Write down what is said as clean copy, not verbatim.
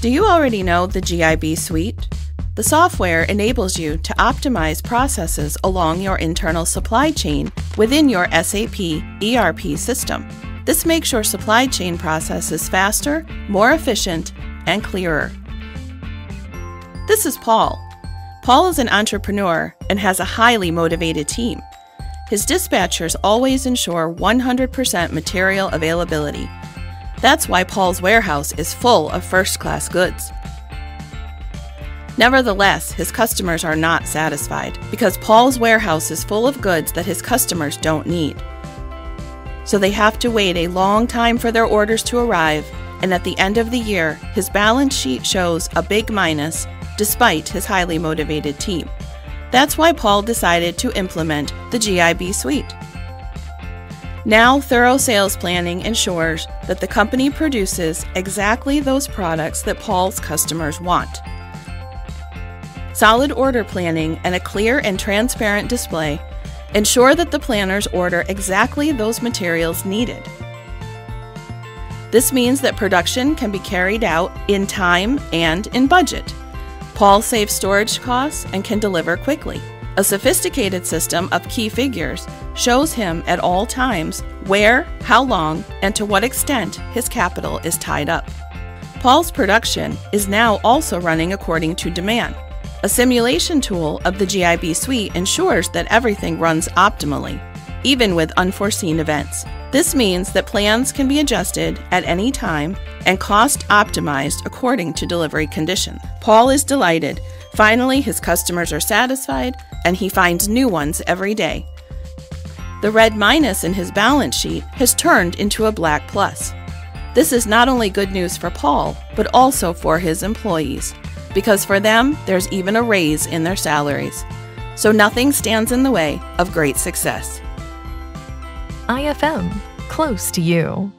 Do you already know the GIB Suite? The software enables you to optimize processes along your internal supply chain within your SAP ERP system. This makes your supply chain processes faster, more efficient, and clearer. This is Paul. Paul is an entrepreneur and has a highly motivated team. His dispatchers always ensure 100% material availability. That's why Paul's warehouse is full of first-class goods. Nevertheless, his customers are not satisfied because Paul's warehouse is full of goods that his customers don't need. So they have to wait a long time for their orders to arrive, and at the end of the year, his balance sheet shows a big minus despite his highly motivated team. That's why Paul decided to implement the GIB Suite. Now, thorough sales planning ensures that the company produces exactly those products that Paul's customers want. Solid order planning and a clear and transparent display ensure that the planners order exactly those materials needed. This means that production can be carried out in time and in budget. Paul saves storage costs and can deliver quickly. A sophisticated system of key figures shows him at all times where, how long, and to what extent his capital is tied up. Paul's production is now also running according to demand. A simulation tool of the GIB Suite ensures that everything runs optimally, even with unforeseen events. This means that plans can be adjusted at any time and cost optimized according to delivery conditions. Paul is delighted. Finally, his customers are satisfied, and he finds new ones every day. The red minus in his balance sheet has turned into a black plus. This is not only good news for Paul, but also for his employees, because for them, there's even a raise in their salaries. So nothing stands in the way of great success. IFM, close to you.